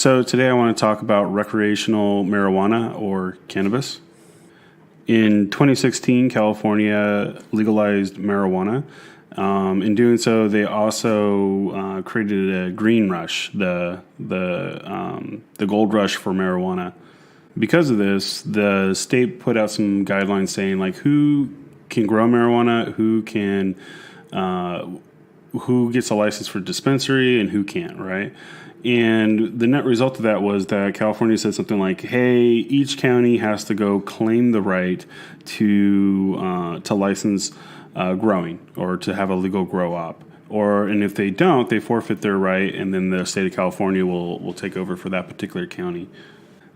So today I want to talk about recreational marijuana or cannabis. In 2016, California legalized marijuana. In doing so, they also created a green rush, the gold rush for marijuana. Because of this, the state put out some guidelines saying like who can grow marijuana, who gets a license for dispensary, and who can't, right? And the net result of that was that California said something like, hey, each county has to go claim the right to license growing or to have a legal grow op. And if they don't, they forfeit their right, and then the state of California will take over for that particular county.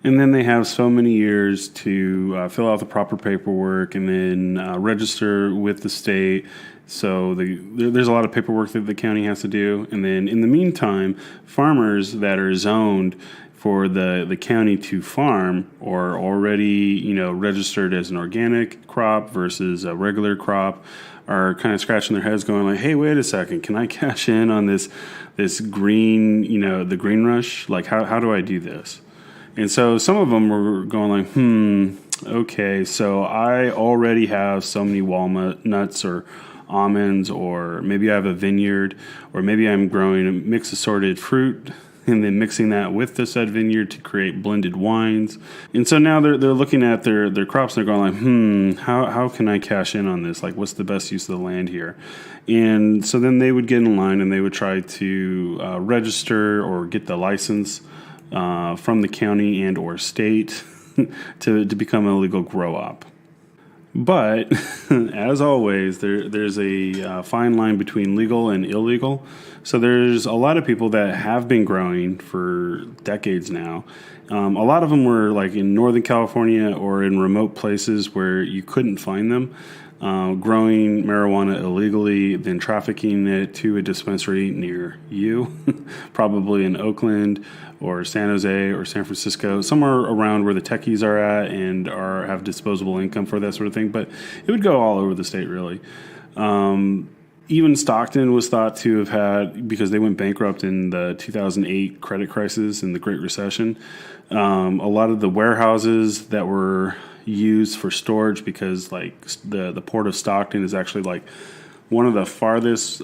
And then they have so many years to fill out the proper paperwork and then register with the state. So there's a lot of paperwork that the county has to do. And then in the meantime, farmers that are zoned for the county to farm or already, registered as an organic crop versus a regular crop are kind of scratching their heads going like, hey, wait a second, can I cash in on this green, the green rush? Like, how do I do this? And so some of them were going like, okay, so I already have so many walnuts or almonds, or maybe I have a vineyard, or maybe I'm growing a mixed assorted fruit and then mixing that with the said vineyard to create blended wines. And so now they're looking at their crops and they're going like, how can I cash in on this? Like, what's the best use of the land here? And so then they would get in line and they would try to register or get the license from the county and or state to become a legal grow op. But as always, there's a fine line between legal and illegal. So there's a lot of people that have been growing for decades now. A lot of them were like in Northern California or in remote places where you couldn't find them. Growing marijuana illegally, then trafficking it to a dispensary near you, probably in Oakland or San Jose or San Francisco, somewhere around where the techies are at and have disposable income for that sort of thing. But it would go all over the state, really. Even Stockton was thought to have had, because they went bankrupt in the 2008 credit crisis and the Great Recession, a lot of the warehouses that were used for storage, because like the port of Stockton is actually like one of the farthest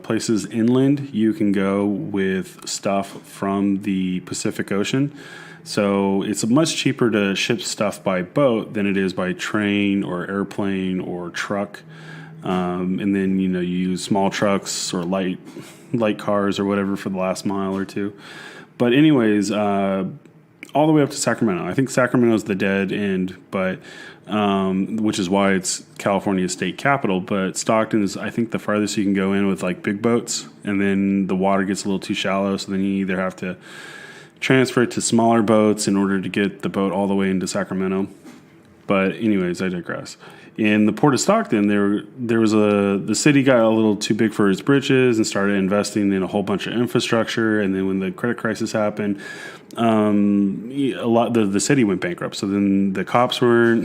places inland you can go with stuff from the Pacific Ocean. So it's much cheaper to ship stuff by boat than it is by train or airplane or truck. And then, you use small trucks or light cars or whatever for the last mile or two. But anyways, all the way up to Sacramento. I think Sacramento's the dead end, but which is why it's California's state capital. But Stockton is, I think, the farthest you can go in with like big boats, and then the water gets a little too shallow, so then you either have to transfer it to smaller boats in order to get the boat all the way into Sacramento. But anyways, I digress. In the port of Stockton, the city got a little too big for its britches and started investing in a whole bunch of infrastructure. And then when the credit crisis happened, the city went bankrupt. So then the cops were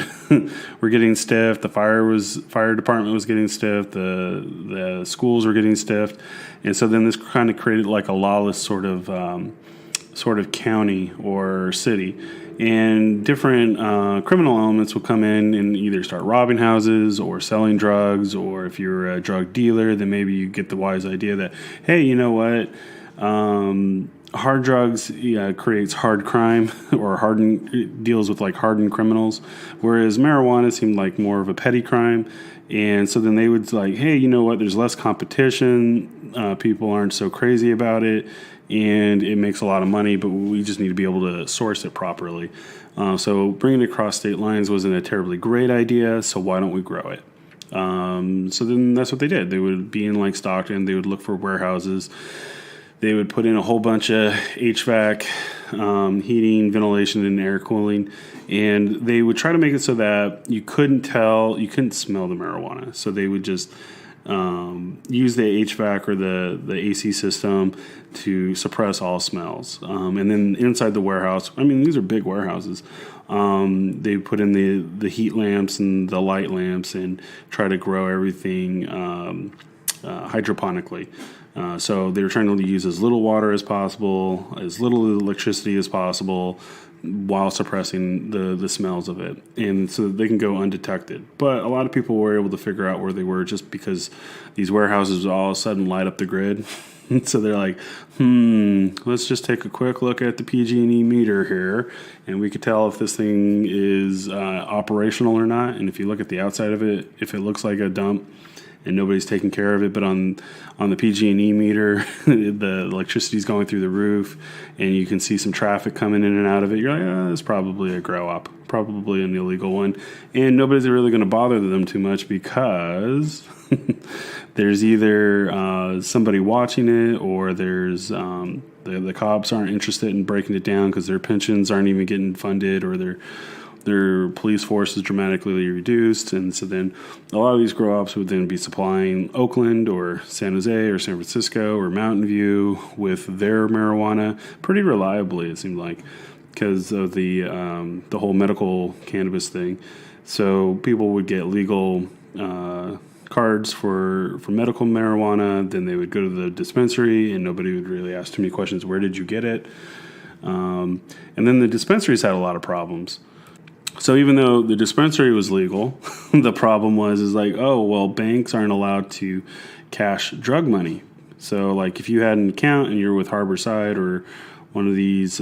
getting stiffed. The fire department was getting stiffed. The schools were getting stiffed. And so then this kind of created like a lawless sort of county or city. And different criminal elements will come in and either start robbing houses or selling drugs, or if you're a drug dealer, then maybe you get the wise idea that, hey, you know what, hard drugs creates hard crime or deals with like hardened criminals, whereas marijuana seemed like more of a petty crime. And so then they would like, hey, you know what, there's less competition, people aren't so crazy about it, and it makes a lot of money, but we just need to be able to source it properly. So bringing it across state lines wasn't a terribly great idea, so why don't we grow it? So then that's what they did. They would be in like Stockton, they would look for warehouses, they would put in a whole bunch of HVAC, heating, ventilation, and air cooling, and they would try to make it so that you couldn't smell the marijuana. So they would just use the HVAC or the AC system to suppress all smells. And then inside the warehouse, I mean, these are big warehouses. They put in the heat lamps and the light lamps and try to grow everything hydroponically. So they were trying to use as little water as possible, as little electricity as possible, while suppressing the smells of it, and so that they can go undetected. But a lot of people were able to figure out where they were just because these warehouses all of a sudden light up the grid. So they're like, let's just take a quick look at the PG&E meter here, and we could tell if this thing is operational or not. And if you look at the outside of it, if it looks like a dump and nobody's taking care of it, but on the PG&E meter, the electricity's going through the roof, and you can see some traffic coming in and out of it. You're like, it's probably a grow up, probably an illegal one, and nobody's really going to bother them too much because there's either somebody watching it, or there's the cops aren't interested in breaking it down because their pensions aren't even getting funded, or their police force is dramatically reduced. And so then a lot of these grow-ops would then be supplying Oakland or San Jose or San Francisco or Mountain View with their marijuana pretty reliably, it seemed like, because of the whole medical cannabis thing. So people would get legal cards for medical marijuana, then they would go to the dispensary and nobody would really ask too many questions. Where did you get it? And then the dispensaries had a lot of problems. So even though the dispensary was legal, the problem was banks aren't allowed to cash drug money. So like if you had an account and you're with Harborside or one of these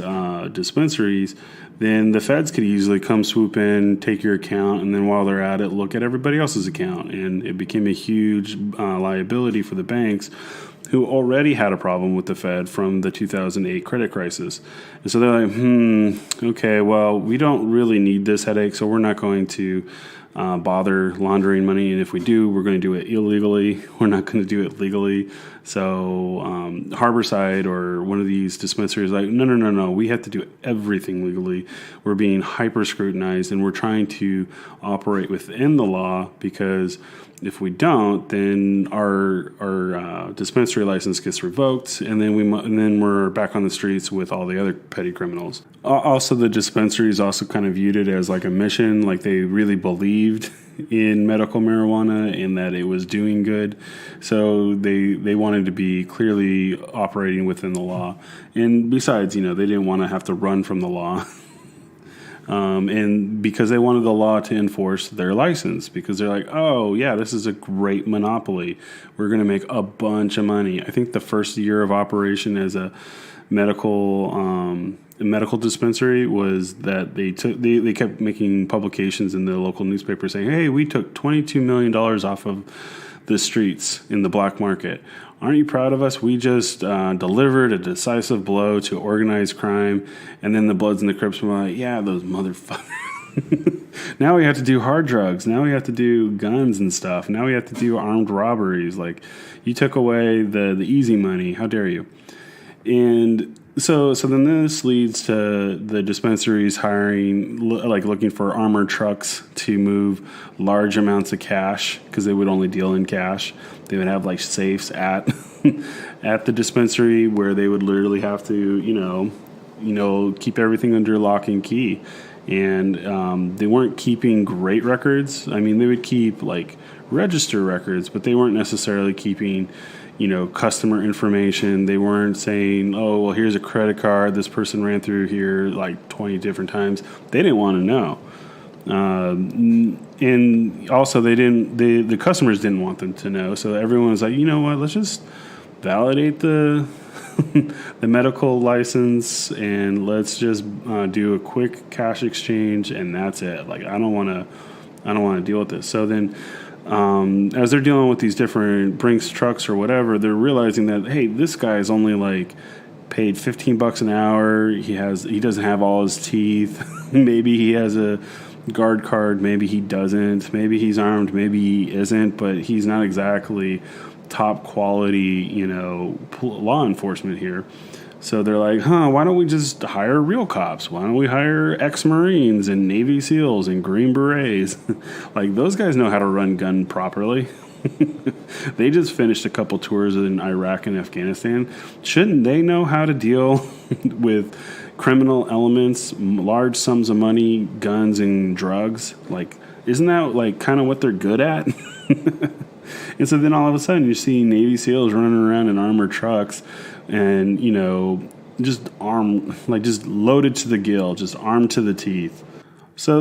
dispensaries, then the feds could easily come swoop in, take your account, and then while they're at it, look at everybody else's account. And it became a huge liability for the banks, who already had a problem with the Fed from the 2008 credit crisis. And so they're like, okay, well, we don't really need this headache, so we're not going to bother laundering money. And if we do, we're going to do it illegally. We're not going to do it legally. So Harborside or one of these dispensaries like, no, we have to do everything legally. We're being hyper scrutinized, and we're trying to operate within the law, because if we don't, then our dispensary license gets revoked, and then we're back on the streets with all the other petty criminals. Also, the dispensaries also kind of viewed it as like a mission, like they really believed in medical marijuana and that it was doing good. So they wanted to be clearly operating within the law. And besides, they didn't want to have to run from the law. And because they wanted the law to enforce their license, because they're like, oh, yeah, this is a great monopoly. We're going to make a bunch of money. I think the first year of operation as a medical dispensary was that they kept making publications in the local newspaper saying, hey, we took $22 million off of the streets in the black market. Aren't you proud of us? We just delivered a decisive blow to organized crime. And then the Bloods and the Crips were like, yeah, those motherfuckers. Now we have to do hard drugs. Now we have to do guns and stuff. Now we have to do armed robberies. Like, you took away the easy money. How dare you? And so then this leads to the dispensaries looking for armored trucks to move large amounts of cash, because they would only deal in cash. They would have like safes at the dispensary where they would literally have to, keep everything under lock and key. And they weren't keeping great records. I mean, they would keep like register records, but they weren't necessarily keeping customer information. They weren't saying, oh, well, here's a credit card. This person ran through here like 20 different times. They didn't want to know. And also the customers didn't want them to know. So everyone was like, you know what, let's just validate the the medical license, and let's just do a quick cash exchange, and that's it. Like, I don't want to deal with this. So then, as they're dealing with these different Brinks trucks or whatever, they're realizing that, hey, this guy is only like paid $15 an hour. He doesn't have all his teeth. Maybe he has a guard card. Maybe he doesn't. Maybe he's armed. Maybe he isn't. But he's not exactly top quality, law enforcement here. So they're like, why don't we just hire real cops? Why don't we hire ex-Marines and Navy SEALs and Green Berets? Like, those guys know how to run gun properly. They just finished a couple tours in Iraq and Afghanistan. Shouldn't they know how to deal with criminal elements, large sums of money, guns, and drugs? Like, isn't that like kind of what they're good at? And so then all of a sudden you're seeing Navy SEALs running around in armored trucks and, just just loaded to the gill, just armed to the teeth. So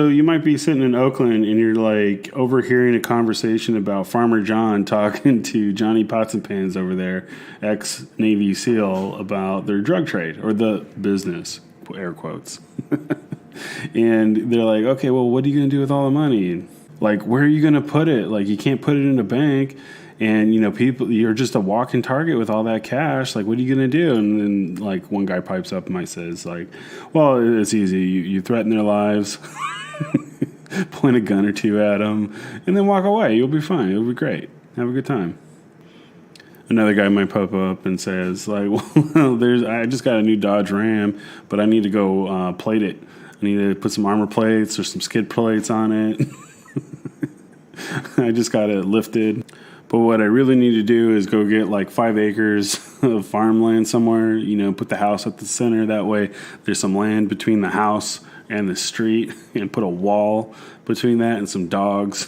you might be sitting in Oakland and you're like overhearing a conversation about Farmer John talking to Johnny Pots and Pans over there, ex Navy SEAL, about their drug trade or the business, air quotes. And they're like, okay, well, what are you going to do with all the money? Like, where are you going to put it? Like, you can't put it in a bank. And, people, you're just a walking target with all that cash. Like, what are you going to do? And then, like, one guy pipes up and might says, like, well, it's easy. You threaten their lives, point a gun or two at them, and then walk away. You'll be fine. It'll be great. Have a good time. Another guy might pop up and says, like, well, I just got a new Dodge Ram, but I need to go plate it. I need to put some armor plates or some skid plates on it. I just got it lifted. But what I really need to do is go get like 5 acres of farmland somewhere, put the house at the center. That way there's some land between the house and the street, and put a wall between that and some dogs.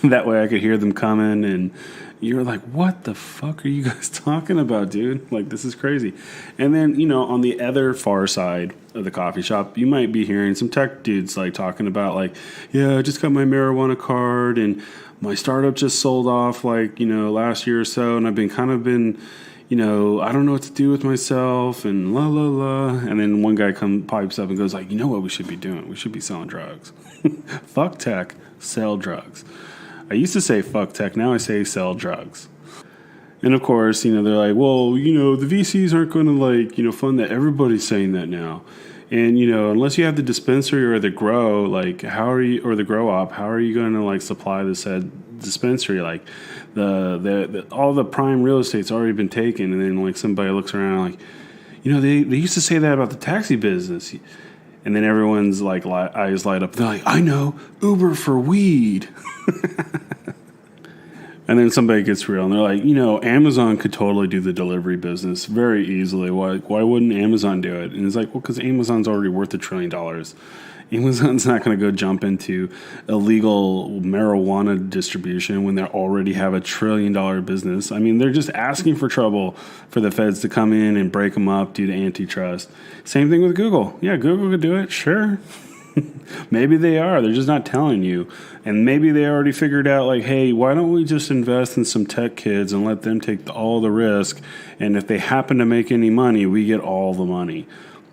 That way I could hear them coming, and you're like, what the fuck are you guys talking about, dude? Like, this is crazy. And then, on the other far side of the coffee shop, you might be hearing some tech dudes like talking about like, yeah, I just got my marijuana card and my startup just sold off last year or so, and I've been I don't know what to do with myself and la la la. And then one guy pipes up and goes like, you know what we should be doing? We should be selling drugs. Fuck tech, sell drugs. I used to say fuck tech, now I say sell drugs. And of course, they're like, well, the VCs aren't going to fund that. Everybody's saying that now. And, unless you have the dispensary or the grow, or the grow op, how are you going to supply the said dispensary? Like the all the prime real estate's already been taken. And then somebody looks around like, they used to say that about the taxi business. And then everyone's eyes light up. They're like, I know, Uber for weed. And then somebody gets real and they're like, Amazon could totally do the delivery business very easily. Why wouldn't Amazon do it? And it's like, well, because Amazon's already worth $1 trillion. Amazon's not going to go jump into illegal marijuana distribution when they already have $1 trillion business. I mean, they're just asking for trouble for the feds to come in and break them up due to antitrust. Same thing with Google. Yeah, Google could do it. Sure. Maybe they are. They're just not telling you. And maybe they already figured out, hey, why don't we just invest in some tech kids and let them take all the risk? And if they happen to make any money, we get all the money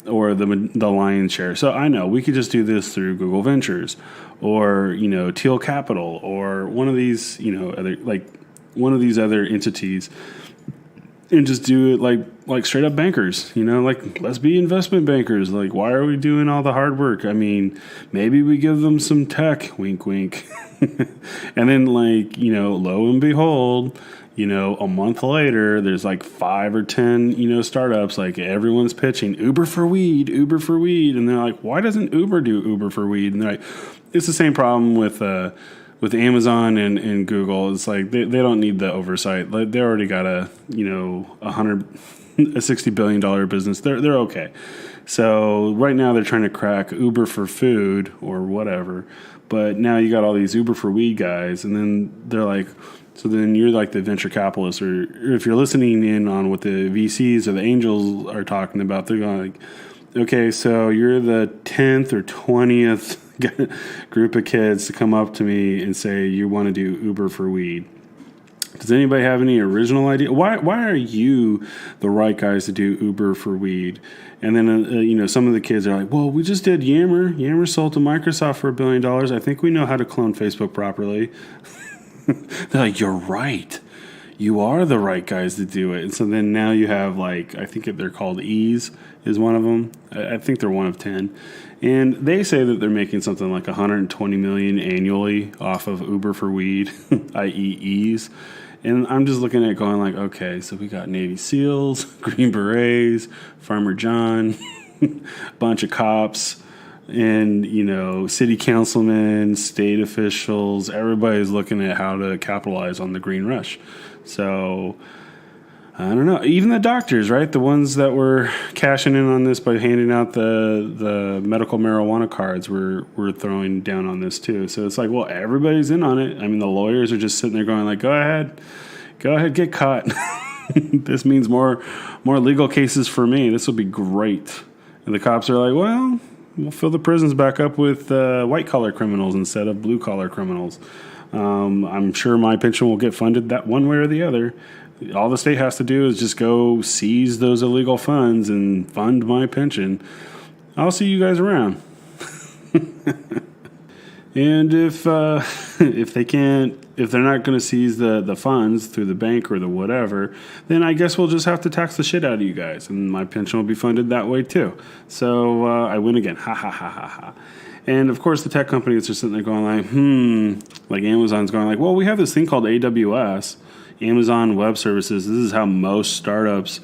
or the lion's share. So I know we could just do this through Google Ventures or, Teal Capital or one of these, other entities. And just do it like straight up bankers, let's be investment bankers. Why are we doing all the hard work? I mean, maybe we give them some tech, wink, wink. And then lo and behold, a month later, there's 5 or 10, startups, everyone's pitching Uber for weed. And they're like, why doesn't Uber do Uber for weed? And they're like, it's the same problem with Amazon and Google. It's like they don't need the oversight. They already got a $60 billion business. They're okay. So right now they're trying to crack Uber for food or whatever. But now you got all these Uber for weed guys, and then they're like, so then you're like the venture capitalist, or if you're listening in on what the VCs or the angels are talking about, they're going like, okay, so you're the 10th or 20th group of kids to come up to me and say you want to do Uber for weed. Does anybody have any original idea? Why are you the right guys to do Uber for weed? And then, some of the kids are like, well, we just did Yammer. Yammer sold to Microsoft for $1 billion. I think we know how to clone Facebook properly. They're like, you're right. You are the right guys to do it. And so then now you have I think they're called Ease is one of them. I think they're one of 10. And they say that they're making something like $120 million annually off of Uber for weed, i.e. Ease. And I'm just looking at it going okay, so we got Navy SEALs, Green Berets, Farmer John, bunch of cops, and, city councilmen, state officials. Everybody's looking at how to capitalize on the green rush. So I don't know. Even the doctors, right? The ones that were cashing in on this by handing out the medical marijuana cards were throwing down on this too. So it's like, well, everybody's in on it. I mean, the lawyers are just sitting there going like, go ahead, get caught. This means more legal cases for me. This will be great. And the cops are like, well, we'll fill the prisons back up with white collar criminals instead of blue collar criminals. I'm sure my pension will get funded that one way or the other. All the state has to do is just go seize those illegal funds and fund my pension. I'll see you guys around. And if they're not going to seize the funds through the bank or the whatever, then I guess we'll just have to tax the shit out of you guys, and my pension will be funded that way too. So I win again. Ha ha ha ha ha. And of course, the tech companies are sitting there going like Amazon's going like, well, we have this thing called AWS, Amazon Web Services. This is how most startups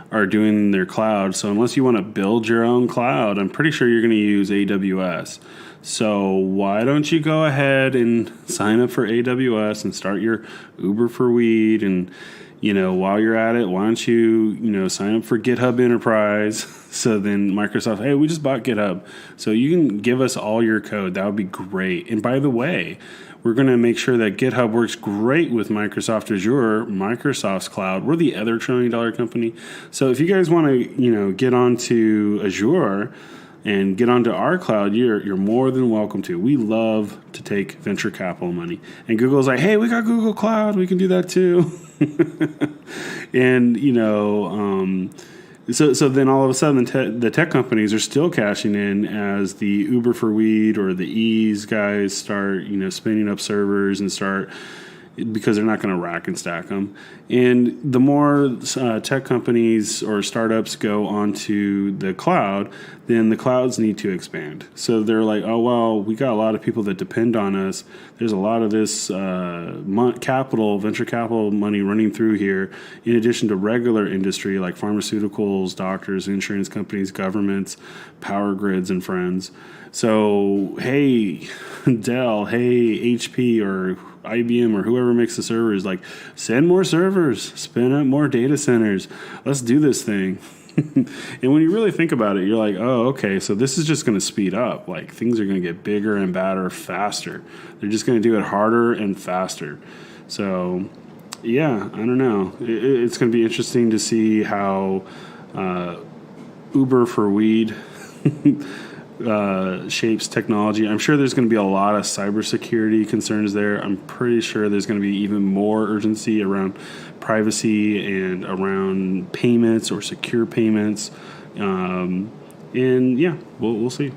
are doing their cloud. So unless you want to build your own cloud, I'm pretty sure you're going to use AWS. So why don't you go ahead and sign up for AWS and start your Uber for weed? And, while you're at it, why don't you, sign up for GitHub Enterprise? So then Microsoft, hey, we just bought GitHub. So you can give us all your code. That would be great. And by the way, we're going to make sure that GitHub works great with Microsoft Azure, Microsoft's cloud. We're the other $1 trillion company. So if you guys want to, get onto Azure and get onto our cloud, you're more than welcome to. We love to take venture capital money. And Google's like, hey, we got Google Cloud. We can do that too. And, So then all of a sudden the tech companies are still cashing in as the Uber for weed or the Ease guys start, spinning up servers and start, because they're not going to rack and stack them. And the more tech companies or startups go onto the cloud, then the clouds need to expand. So they're like, oh, well, we got a lot of people that depend on us. There's a lot of this venture capital money running through here, in addition to regular industry like pharmaceuticals, doctors, insurance companies, governments, power grids, and friends. So, hey, Dell, hey, HP, or IBM, or whoever makes the servers, like, send more servers, spin up more data centers. Let's do this thing. And when you really think about it, you're like, oh, okay, so this is just going to speed up. Like, things are going to get bigger and badder faster. They're just going to do it harder and faster. So, yeah, I don't know. It's going to be interesting to see how Uber for weed shapes technology. I'm sure there's going to be a lot of cybersecurity concerns there. I'm pretty sure there's going to be even more urgency around privacy and around payments or secure payments. And yeah, we'll see.